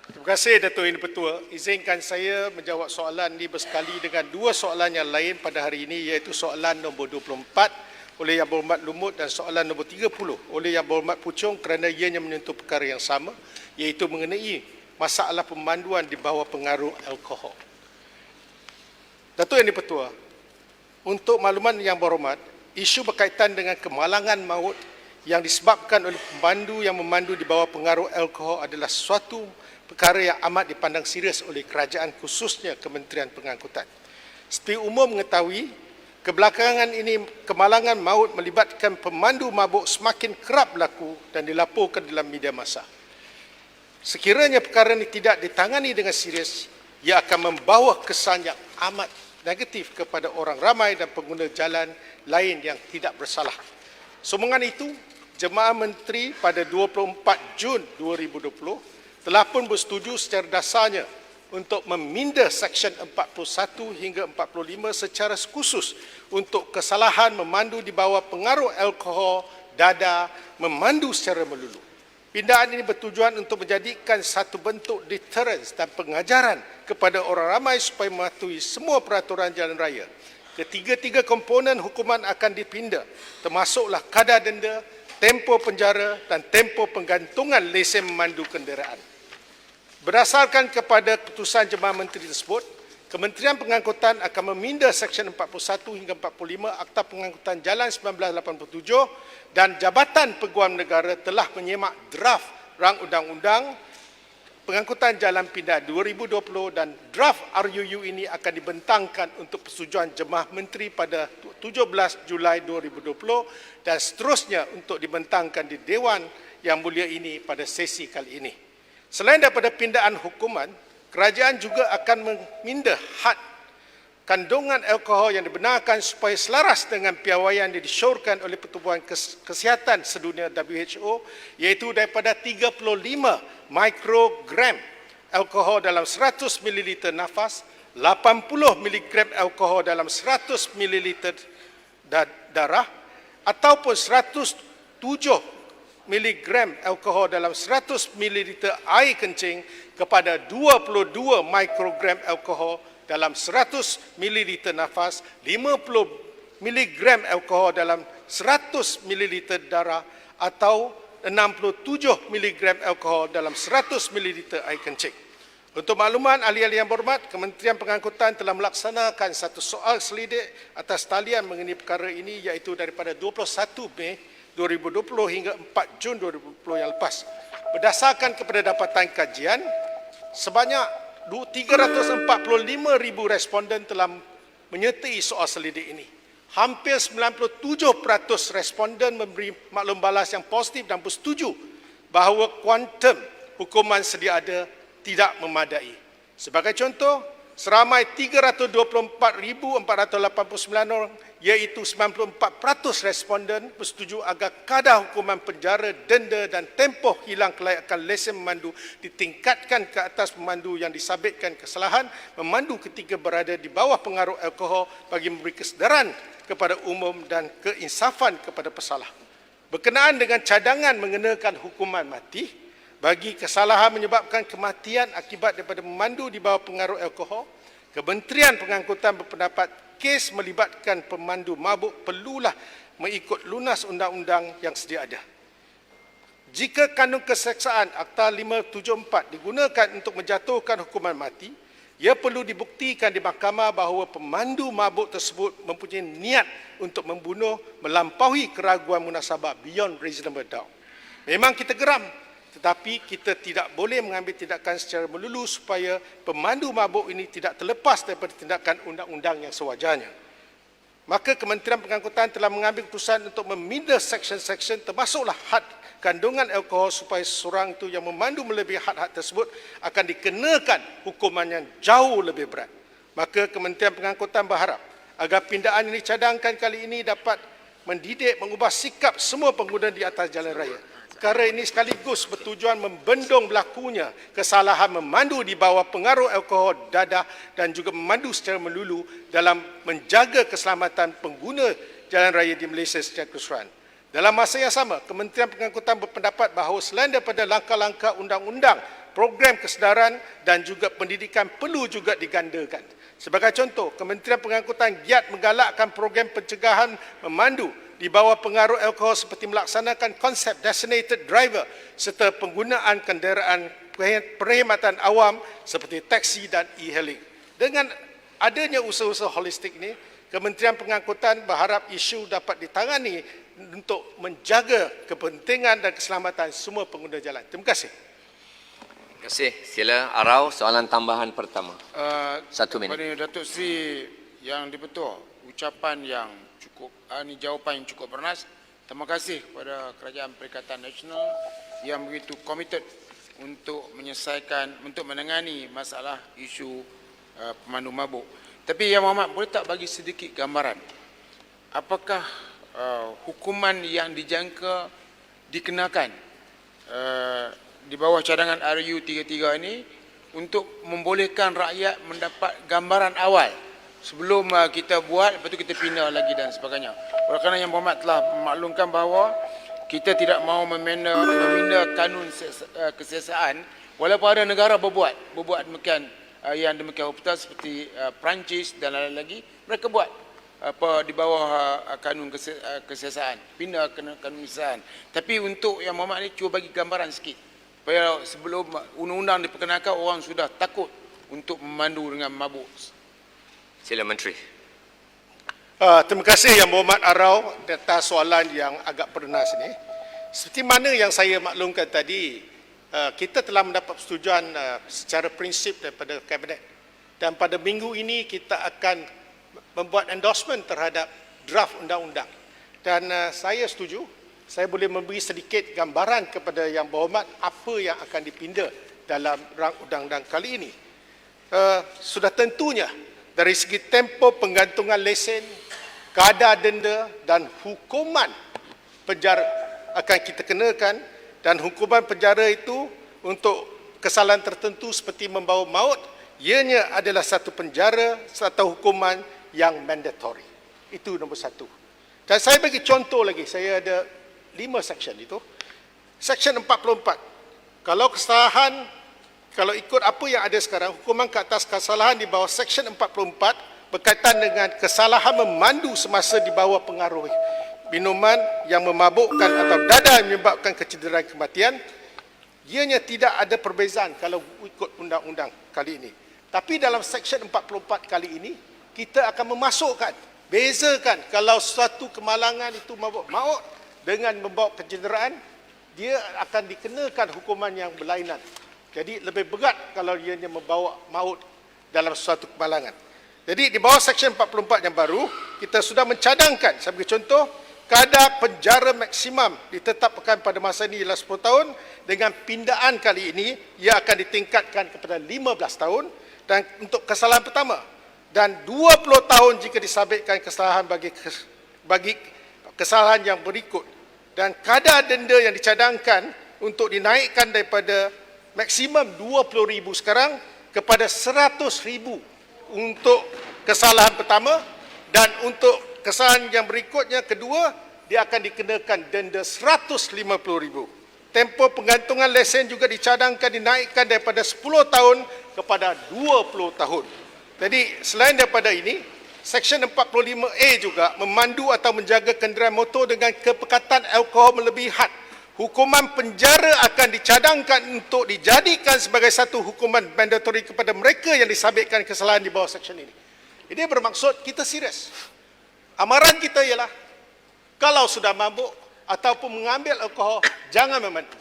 Terima kasih Datuk Yang Dipertua. Izinkan saya menjawab soalan ini bersekali dengan dua soalan yang lain pada hari ini, iaitu soalan nombor 24 oleh Yang Berhormat Lumut dan soalan nombor 30 oleh Yang Berhormat Puchong kerana ianya menyentuh perkara yang sama, iaitu mengenai masalah pemanduan di bawah pengaruh alkohol. Datuk Yang Dipertua, untuk makluman Yang Berhormat, isu berkaitan dengan kemalangan maut yang disebabkan oleh pemandu yang memandu di bawah pengaruh alkohol adalah suatu perkara yang amat dipandang serius oleh kerajaan, khususnya Kementerian Pengangkutan. Seperti umum mengetahui, kebelakangan ini kemalangan maut melibatkan pemandu mabuk semakin kerap berlaku dan dilaporkan dalam media massa. Sekiranya perkara ini tidak ditangani dengan serius, ia akan membawa kesan yang amat negatif kepada orang ramai dan pengguna jalan lain yang tidak bersalah. Sumbangan itu, Jemaah Menteri pada 24 Jun 2020 telah pun bersetuju secara dasarnya untuk meminda Seksyen 41 hingga 45 secara khusus untuk kesalahan memandu di bawah pengaruh alkohol, dadah, memandu secara melulu. Pindaan ini bertujuan untuk menjadikan satu bentuk deterrence dan pengajaran kepada orang ramai supaya mematuhi semua peraturan jalan raya. Ketiga-tiga komponen hukuman akan dipinda, termasuklah kadar denda, tempoh penjara dan tempoh penggantungan lesen memandu kenderaan. Berdasarkan kepada keputusan Jemaah Menteri tersebut, Kementerian Pengangkutan akan meminda Seksyen 41 hingga 45 Akta Pengangkutan Jalan 1987 dan Jabatan Peguam Negara telah menyemak draft Rang Undang-Undang Pengangkutan Jalan Pindaan 2020 dan draft RUU ini akan dibentangkan untuk persetujuan Jemaah Menteri pada 17 Julai 2020 dan seterusnya untuk dibentangkan di Dewan Yang Mulia ini pada sesi kali ini. Selain daripada pindaan hukuman, kerajaan juga akan meminda had kandungan alkohol yang dibenarkan supaya selaras dengan piawaian yang disyorkan oleh Pertubuhan Kesihatan Sedunia WHO, iaitu daripada 35 mikrogram alkohol dalam 100 ml nafas, 80 mg alkohol dalam 100 ml darah, ataupun 107 miligram alkohol dalam 100 ml air kencing kepada 22 mikrogram alkohol dalam 100 ml nafas, 50 miligram alkohol dalam 100 ml darah atau 67 miligram alkohol dalam 100 ml air kencing. Untuk makluman ahli-ahli yang berhormat, Kementerian Pengangkutan telah melaksanakan satu soal selidik atas talian mengenai perkara ini, iaitu daripada 21 Mei 2020 hingga 4 Jun 2020 yang lepas. Berdasarkan kepada dapatan kajian, sebanyak 345,000 responden telah menyertai soal selidik ini. Hampir 97% responden memberi maklum balas yang positif dan bersetuju bahawa kuantum hukuman sedia ada tidak memadai. Sebagai contoh, seramai 324,489 orang, iaitu 94% responden bersetuju agar kadar hukuman penjara, denda dan tempoh hilang kelayakan lesen memandu ditingkatkan ke atas pemandu yang disabitkan kesalahan memandu ketika berada di bawah pengaruh alkohol bagi memberi kesedaran kepada umum dan keinsafan kepada pesalah. Berkenaan dengan cadangan mengenakan hukuman mati bagi kesalahan menyebabkan kematian akibat daripada memandu di bawah pengaruh alkohol, Kementerian Pengangkutan berpendapat kes melibatkan pemandu mabuk perlulah mengikut lunas undang-undang yang sedia ada. Jika kandung keseksaan Akta 574 digunakan untuk menjatuhkan hukuman mati, ia perlu dibuktikan di mahkamah bahawa pemandu mabuk tersebut mempunyai niat untuk membunuh melampaui keraguan munasabah beyond reasonable doubt. Memang kita geram, tetapi kita tidak boleh mengambil tindakan secara melulu supaya pemandu mabuk ini tidak terlepas daripada tindakan undang-undang yang sewajarnya. Maka Kementerian Pengangkutan telah mengambil keputusan untuk meminda seksyen-seksyen termasuklah had kandungan alkohol supaya seseorang itu yang memandu melebihi had-had tersebut akan dikenakan hukuman yang jauh lebih berat. Maka Kementerian Pengangkutan berharap agar pindaan ini cadangkan kali ini dapat mendidik mengubah sikap semua pengguna di atas jalan raya. Perkara ini sekaligus bertujuan membendung berlakunya kesalahan memandu di bawah pengaruh alkohol, dadah dan juga memandu secara melulu dalam menjaga keselamatan pengguna jalan raya di Malaysia secara keseluruhan. Dalam masa yang sama, Kementerian Pengangkutan berpendapat bahawa selain daripada langkah-langkah undang-undang program kesedaran dan juga pendidikan perlu juga digandakan. Sebagai contoh, Kementerian Pengangkutan giat menggalakkan program pencegahan memandu di bawah pengaruh alkohol seperti melaksanakan konsep designated driver serta penggunaan kenderaan perkhidmatan awam seperti taksi dan e-hailing. Dengan adanya usaha-usaha holistik ini, Kementerian Pengangkutan berharap isu dapat ditangani untuk menjaga kepentingan dan keselamatan semua pengguna jalan. Terima kasih. Terima kasih. Sila Arau, soalan tambahan pertama. 1 minit. Kepada Datuk Seri Yang di-Pertua, ucapan yang cukup, ini jawapan yang cukup bernas. Terima kasih kepada Kerajaan Perikatan Nasional yang begitu komited untuk menyelesaikan, untuk menangani masalah isu pemandu mabuk. Tapi Yang Berhormat, boleh tak bagi sedikit gambaran apakah hukuman yang dijangka dikenakan di bawah cadangan RU33 ini untuk membolehkan rakyat mendapat gambaran awal sebelum kita buat, lepas tu kita pindah lagi dan sebagainya. Oleh kerana Yang Berhormat telah memaklumkan bahawa kita tidak mahu meminda kanun kesiasaan, walaupun ada negara berbuat demikian, yang demikian rupa seperti Perancis dan lain-lain lagi, mereka buat di bawah kanun kesiasaan, pindah ke kanun kesiasaan. Tapi untuk Yang Berhormat ni cuba bagi gambaran sikit, supaya sebelum undang-undang diperkenalkan orang sudah takut untuk memandu dengan mabuk. Sila Menteri. Terima kasih Yang Berhormat Arau atas soalan yang agak bernas ini. Seperti mana yang saya maklumkan tadi, kita telah mendapat persetujuan secara prinsip daripada Kabinet, dan pada minggu ini kita akan membuat endorsement terhadap draft undang-undang, dan saya setuju. Saya boleh memberi sedikit gambaran kepada Yang Berhormat apa yang akan dipinda dalam rang undang-undang kali ini. Sudah tentunya dari segi tempoh penggantungan lesen, kadar denda dan hukuman penjara akan kita kenakan, dan hukuman penjara itu untuk kesalahan tertentu seperti membawa maut, ianya adalah satu penjara atau hukuman yang mandatory. Itu nombor satu. Dan saya bagi contoh lagi, saya ada 5 section itu. Section 44. Kalau kesalahan, kalau ikut apa yang ada sekarang, hukuman ke atas kesalahan di bawah Section 44 berkaitan dengan kesalahan memandu semasa di bawah pengaruh minuman yang memabukkan atau dada yang menyebabkan kecederaan kematian, ianya tidak ada perbezaan kalau ikut undang-undang kali ini. Tapi dalam Section 44 kali ini, kita akan memasukkan, bezakan kalau suatu kemalangan itu mabuk maut dengan membawa kecederaan, dia akan dikenakan hukuman yang berlainan. Jadi lebih berat kalau ianya membawa maut dalam suatu kemalangan. Jadi di bawah Section 44 yang baru, kita sudah mencadangkan, sebagai contoh, kadar penjara maksimum ditetapkan pada masa ini ialah 10 tahun, dengan pindaan kali ini ia akan ditingkatkan kepada 15 tahun dan untuk kesalahan pertama, dan 20 tahun jika disabitkan kesalahan bagi kesalahan yang berikut. Dan kadar denda yang dicadangkan untuk dinaikkan daripada maksimum 20,000 sekarang kepada 100,000 untuk kesalahan pertama, dan untuk kesalahan yang berikutnya kedua, dia akan dikenakan denda 150,000. Tempoh penggantungan lesen juga dicadangkan dinaikkan daripada 10 tahun kepada 20 tahun. Jadi selain daripada ini, Section 45A juga memandu atau menjaga kenderaan motor dengan kepekatan alkohol melebihi had. Hukuman penjara akan dicadangkan untuk dijadikan sebagai satu hukuman mandatory kepada mereka yang disabitkan kesalahan di bawah section ini. Ini bermaksud kita serius. Amaran kita ialah kalau sudah mabuk ataupun mengambil alkohol, jangan memandu.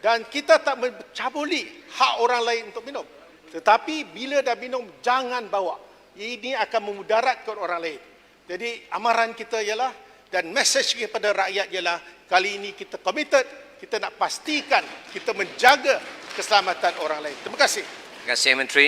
Dan kita tak mencabuli hak orang lain untuk minum. Tetapi bila dah minum, jangan bawa. Ini akan memudaratkan orang lain. Jadi amaran kita ialah, dan mesej kepada rakyat ialah, kali ini kita committed, kita nak pastikan kita menjaga keselamatan orang lain. Terima kasih. Terima kasih Menteri.